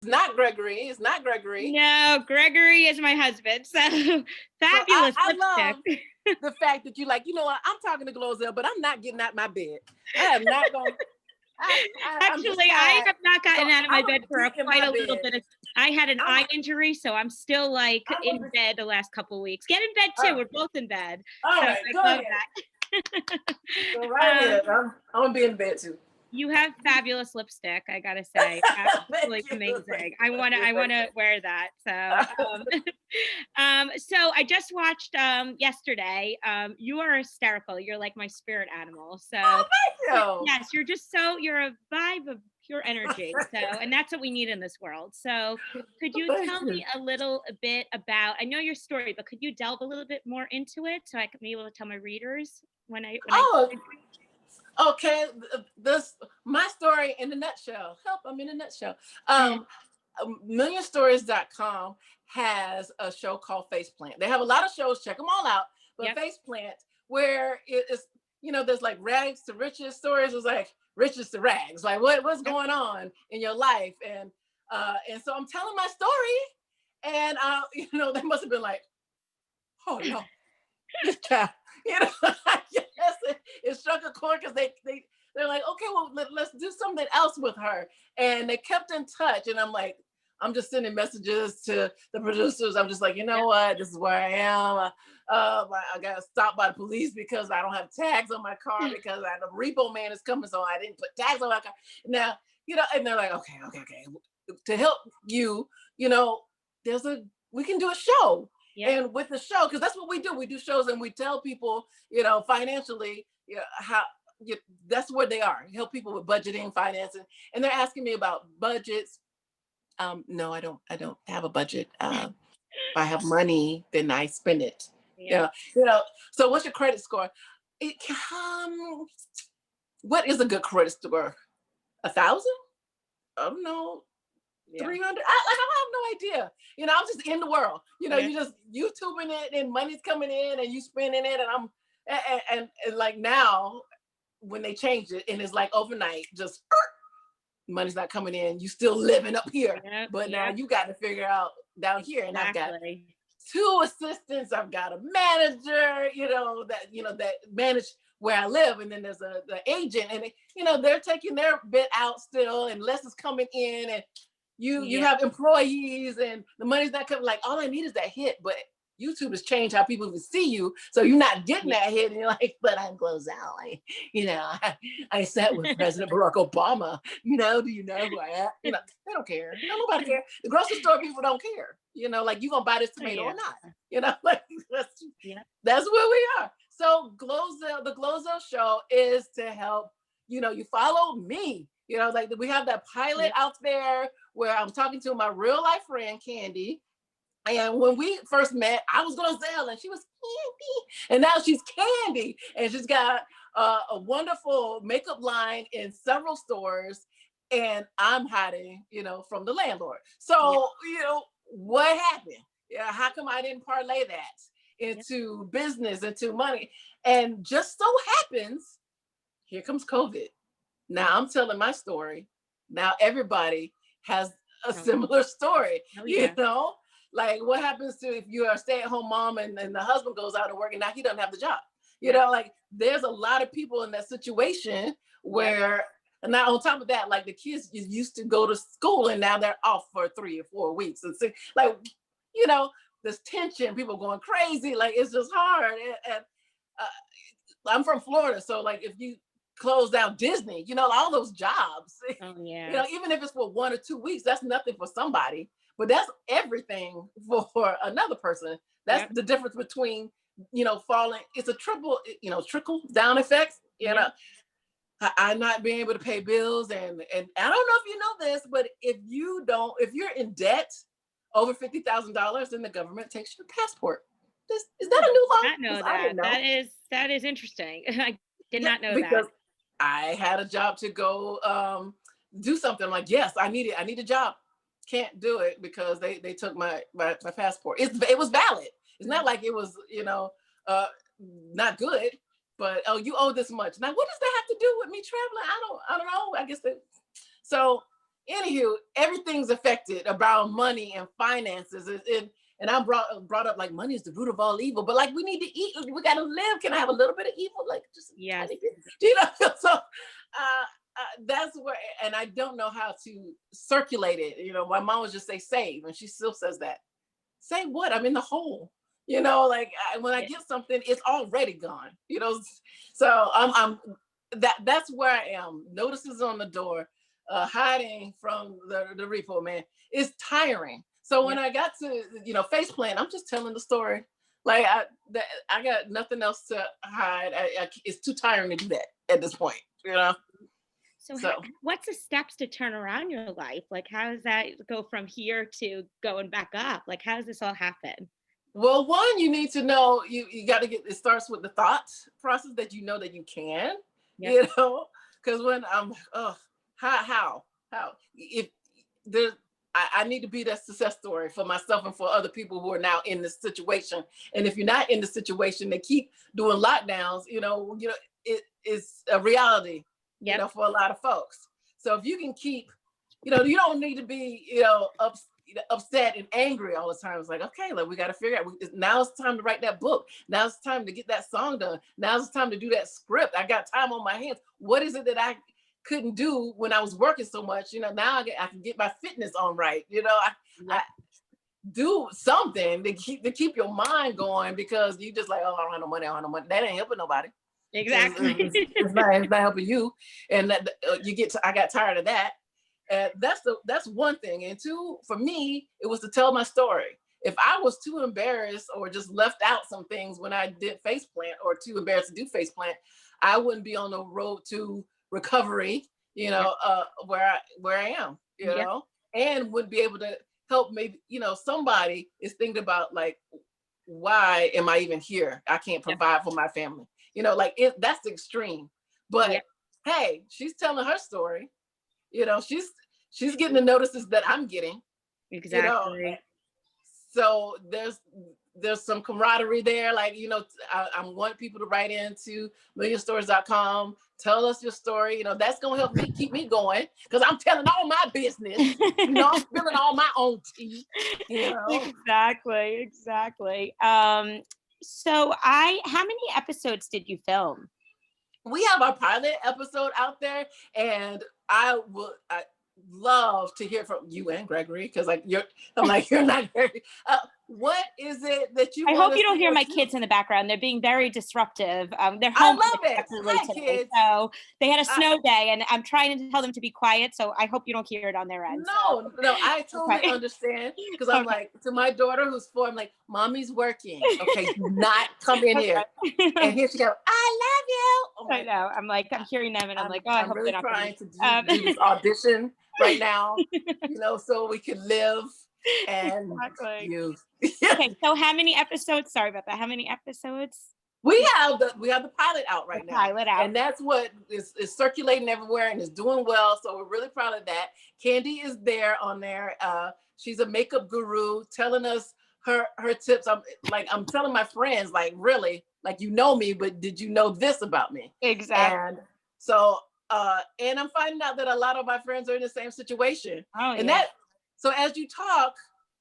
not Gregory. It's not Gregory. No, Gregory is my husband. So So fabulous I love lipstick. the fact that you like, you know what, I'm talking to GloZell, but I'm not getting out my bed. I am not going. I'm just Actually, I tired. have not So gotten out of my I'm gonna bed for be in quite my a little bed. bit of. I had an I'm eye injury, so I'm still like I'm in gonna be, bed the last couple of weeks. Get in bed too. uh, We're both in bed, all so right, I go love ahead. that. Go right um, ahead. I'm gonna be in bed too. you have fabulous lipstick, I gotta say. Thank Absolutely you. amazing. Thank you. I Thank wanna wear that. So you. so I just watched yesterday. You are hysterical. You're like my spirit animal. So Oh, thank yes, you're a vibe of pure energy. So and that's what we need in this world. So could you. you Thank tell you. me a little bit about, I know your story, but could you delve a little bit more into it so I could be able to tell my readers when I Oh, okay. This my story in a nutshell. Help, I'm in a nutshell. Um, millionstories.com has a show called Faceplant. They have a lot of shows, check them all out. But Yep. Faceplant, where it is, there's like rags to riches stories. It's like riches to rags. Like what's Yep. going on in your life? And so I'm telling my story, and they must have been like, oh no, this child, I guess it struck a chord because they're like, okay, well, let's do something else with her. And they kept in touch. And I'm just sending messages to the producers. I'm just like, you know Yep. what? This is where I am. I got stopped by the police because I don't have tags on my car because the repo man is coming. So I didn't put tags on my car. Now, and they're like, okay. To help you, you know, we can do a show. Yep. And with the show, because that's what we do. We do shows and we tell people, financially, how that's where they are. Help people with budgeting, financing, and they're asking me about budgets. No, I don't have a budget. If I have money, then I spend it. Yep. Yeah, you know. So, what's your credit score? It, what is a good credit score? 1,000? I don't know. Yeah. 300. I have no idea. I'm just in the world. Yeah. You just YouTubing it and money's coming in and you spending it. And and like now when they changed it and it's like overnight, just money's not coming in. You still living up here, Yep. but now Yep. you got to figure out down here. And I've got Exactly. 2 assistants. I've got a manager, that manage where I live, and then there's the agent, and they're taking their bit out still, and less is coming in, and you Yep. have employees, and the money's not coming. Like all I need is that hit, but YouTube has changed how people even see you, so you're not getting Yep. that hit, and you're like, but I'm GloZell. I sat with President Barack Obama. Do you know who I am? They don't care. Nobody care. The grocery store people don't care. Like you gonna buy this Oh, tomato yeah. or not? Like Yep. that's where we are. So the GloZell show is to help. You follow me. Like we have that pilot Yep. out there where I'm talking to my real life friend Candy. And when we first met, I was GloZell and she was Candy, and now she's Candy, and she's got a wonderful makeup line in several stores, and I'm hiding, from the landlord. Yep. So, what happened? Yeah, how come I didn't parlay that Yep. into business, into money? And just so happens, here comes COVID. Now Yep. I'm telling my story. Now everybody has a Oh, similar story, oh yeah. like what happens to if you're a stay-at-home mom and the husband goes out to work and now he doesn't have the job. Yep. Like there's a lot of people in that situation Yep. where, and now on top of that, like the kids used to go to school and now they're off for 3 or 4 weeks. And so, like, this tension, people going crazy, like it's just hard. And I'm from Florida, so like if you close down Disney, all those jobs, Oh yeah. even if it's for 1 or 2 weeks, that's nothing for somebody, but that's everything for another person. That's Yep. the difference between, falling. It's a trickle down effect. Yep. I not being able to pay bills, and I don't know if you know this, but if you're in debt over $50,000, then the government takes your passport. Is that Oh, a new law? not know Because I that. didn't know. That is interesting. I did Yeah, not know that. because I had a job to go do something. I'm like, yes, I need it. I need a job. Can't do it because they took my passport. It was valid. It's not like it was, uh, not good. But oh, you owe this much. Now, what does that have to do with me traveling? I don't know. I guess that. So anywho, everything's affected about money and finances. And I'm brought up like money is the root of all evil, but like we need to eat, we got to live. Can I have a little bit of evil, like just a tiny bit, you know? So that's where, and I don't know how to circulate it. You know, my mom would just say save, and she still says that. Say what? I'm in the hole. You know, like when I get something, it's already gone. You know, so I'm that's where I am. Notices on the door, hiding from the repo man. It's tiring. So when I got to, you know, face plant, I'm just telling the story. Like I got nothing else to hide. It's too tiring to do that at this point, you know. So what's the steps to turn around your life? Like, how does that go from here to going back up? Like, how does this all happen? Well, one, you need to know, you got to it starts with the thought process that you know that you can, you know, because when how, if there's, I need to be that success story for myself and for other people who are now in this situation. And if you're not in the situation, they keep doing lockdowns, you know, it is a reality, you know, for a lot of folks. So if you can keep, you know, you don't need to be, you know, upset and angry all the time. It's like, okay, like we got to figure out, now it's time to write that book. Now it's time to get that song done. Now it's time to do that script. I got time on my hands. What is it that I couldn't do when I was working so much? You know, now I can get my fitness on right. You know, I do something to keep your mind going, because you just like, oh, I don't have no money. I don't have no money. That ain't helping nobody. Exactly. It's not helping you. And that I got tired of that. And that's one thing. And two, for me, it was to tell my story. If I was too embarrassed or just left out some things when I did faceplant, or too embarrassed to do faceplant, I wouldn't be on the road to recovery, you know, where I am, you know, and would be able to help, maybe, you know, somebody is thinking about like, why am I even here? I can't provide for my family, you know, like that's extreme. But hey, she's telling her story. You know, she's getting the notices that I'm getting. Exactly. You know? So there's some camaraderie there. Like, you know, I want people to write into millionstories.com, tell us your story. You know, that's gonna help me keep me going, because I'm telling all my business. You know, I'm spilling all my own tea. You know, exactly. So how many episodes did you film? We have our pilot episode out there, and I love to hear from you and Gregory, because like you're not very. What is it that you? I hope you don't hear my kids in the background. They're being very disruptive. They're home. I love it. Hi, today, kids. so they had a snow day, and I'm trying to tell them to be quiet. So I hope you don't hear it on their end. No, I totally understand, because I'm like, to my daughter who's 4, I'm like, mommy's working. Okay, do not come in here. And here she goes, I love you. I know. I'm like, I'm hearing them, and I'm like, oh, I hope really they're not trying to do this audition right now, you know, so we can live and use. Okay, so how many episodes? Sorry about that. How many episodes? We have the pilot out right now. Pilot out. And that's what is circulating everywhere and is doing well. So we're really proud of that. Candy is there on there. She's a makeup guru telling us her tips. I'm telling my friends, like, really, like, you know me, but did you know this about me? Exactly. And so and I'm finding out that a lot of my friends are in the same situation. So as you talk,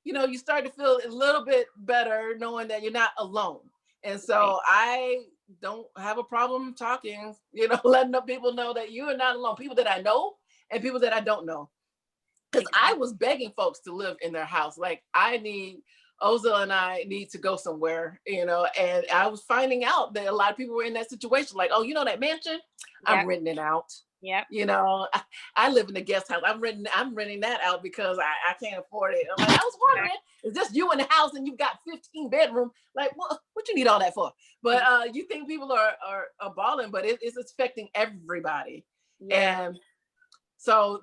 you know, you start to feel a little bit better knowing that you're not alone. And so I don't have a problem talking, you know, letting people know that you are not alone. People that I know and people that I don't know. Because I was begging folks to live in their house. Like, Ozil and I need to go somewhere, you know, and I was finding out that a lot of people were in that situation. Like, oh, you know, that mansion, I'm renting it out. You know, I live in a guest house. I'm renting that out because I can't afford it. I'm like, I was wondering, is this you in the house and you've got 15 bedrooms? Like, what you need all that for? But you think people are balling, but it's affecting everybody. And so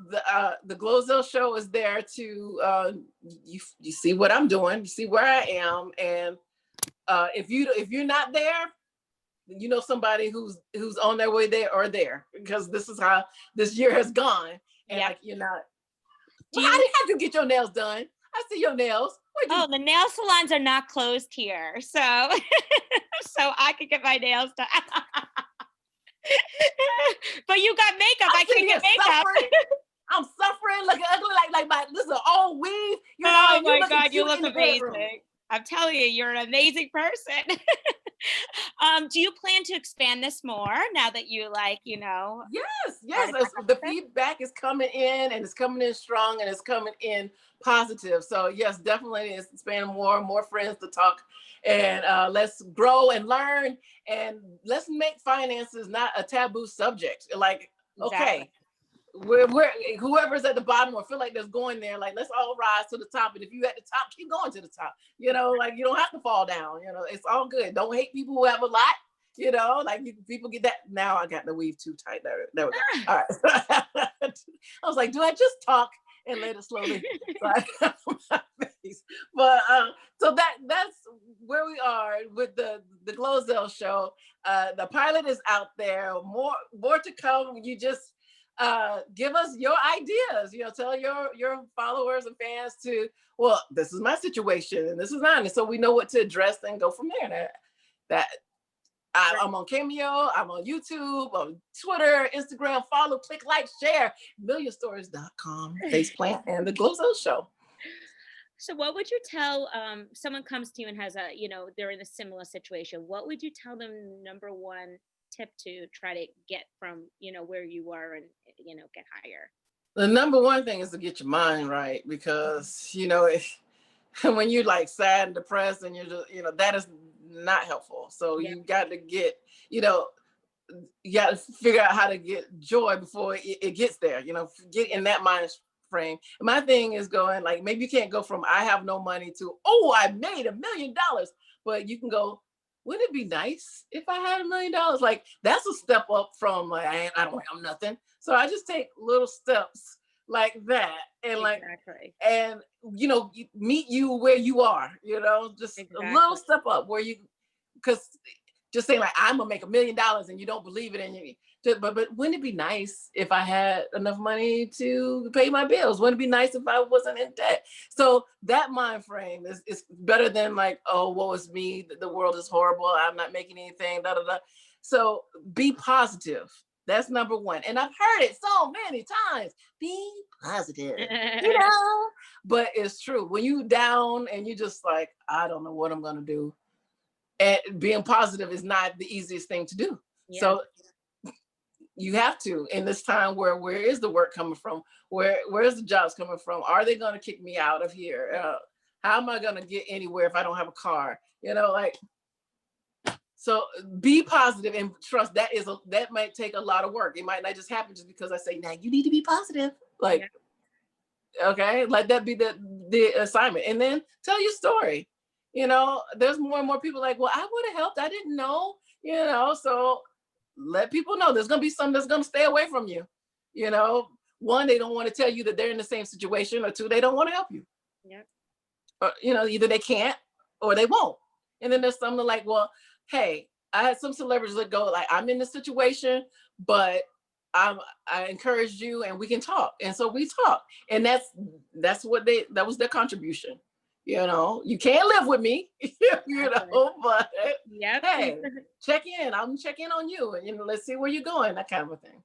the GloZell show is there to you see what I'm doing, you see where I am, and if you're not there, you know somebody who's on their way there or there, because this is how this year has gone. And like, you're not. Well, how did you get your nails done? I see your nails. The nail salons are not closed here, so so I could get my nails done. But you got makeup. I can't get makeup. I'm suffering, looking ugly, like my this is an old weave, you know, Oh and you my looking God, you cute look in the bedroom. amazing. I'm telling you, you're an amazing person. Do you plan to expand this more now that you Yes. started back up The with it? feedback is coming in, and it's coming in strong, and it's coming in positive. So yes, definitely it's expanding more friends to talk, and let's grow and learn, and let's make finances not a taboo subject. Like, Exactly. okay, we're whoever's at the bottom or feel like there's going there, like let's all rise to the top. And if you at the top, keep going to the top. You know, like you don't have to fall down. You know, it's all good. Don't hate people who have a lot. You know, like people get that. Now I got the weave too tight. There we go. All right. I was like, do I just talk and let it slowly slide down my face? But so that's where we are with the GloZell show. The pilot is out there. More to come. You just give us your ideas, you know, tell your followers and fans to, well, this is my situation and this is mine, and so we know what to address and go from there. That I'm on Cameo, I'm on YouTube, on Twitter, Instagram. Follow, click, like, share. millionstories.com, faceplant, and the GloZell show. So what would you tell someone comes to you and has they're in a similar situation? What would you tell them number one tip to try to get from, where you are and get higher? The number one thing is to get your mind right, because when you're like sad and depressed and you're just, that is not helpful. So Yeah. you got to get, you got to figure out how to get joy before it gets there, get in that mind frame. My thing is going like, maybe you can't go from I have no money to, oh, I made $1 million, but you can go, wouldn't it be nice if I had $1 million? Like that's a step up from like, I don't have nothing. So I just take little steps like that, and Exactly. and meet you where you are, just Exactly. a little step up where you, because just saying like I'm gonna make $1 million and you don't believe it, and you but wouldn't it be nice if I had enough money to pay my bills? Wouldn't it be nice if I wasn't in debt? So that mind frame is better than like, oh, woe is me, the world is horrible, I'm not making anything, da da da. So be positive. That's number one. And I've heard it so many times. Be positive, but it's true. When you down and you just like, I don't know what I'm gonna do. And being positive is not the easiest thing to do. Yeah. So you have to, in this time where is the work coming from? Where's the jobs coming from? Are they gonna kick me out of here? How am I gonna get anywhere if I don't have a car? So be positive and trust that might take a lot of work. It might not just happen just because I say, now you need to be positive. Like, okay, let that be the assignment. And then tell your story. There's more and more people like, well, I would have helped. I didn't know, so let people know there's going to be some that's going to stay away from you. One, they don't want to tell you that they're in the same situation, or two, they don't want to help you. Yep. Or, either they can't or they won't. And then there's some that like, well, hey, I had some celebrities that go like, I'm in this situation, but I encourage you and we can talk. And so we talk. And that was their contribution. You can't live with me, but yep. Hey, check in. I'm check in on you, and let's see where you're going, that kind of a thing.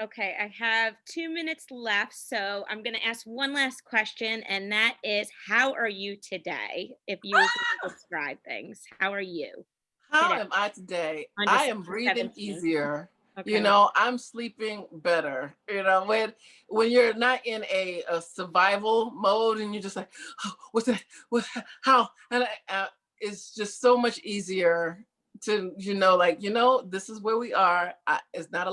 Okay, I have 2 minutes left, so I'm going to ask one last question, and that is, how are you today? If you can describe things, how are you? How am I today? I am breathing easier. Okay. I'm sleeping better. When you're not in a survival mode and you're just like, oh, what's that? How? And it's just so much easier to, this is where we are. It's not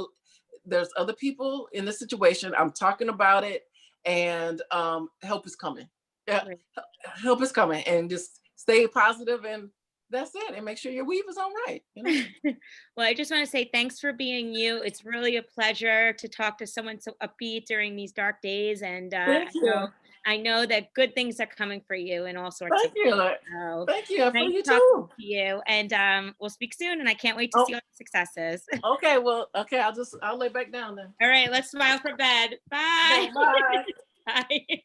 there's other people in this situation. I'm talking about it, and help is coming. Yeah, right. Help is coming, and just stay positive, and that's it. And make sure your weave is on right. Well, I just want to say thanks for being you. It's really a pleasure to talk to someone so upbeat during these dark days. And I know that good things are coming for you and all sorts of things. So, thank you. For you talking too. To you. And we'll speak soon. And I can't wait to see all the successes. Okay. Well, okay. I'll lay back down then. All right. Let's smile for bed. Bye. Bye. Bye.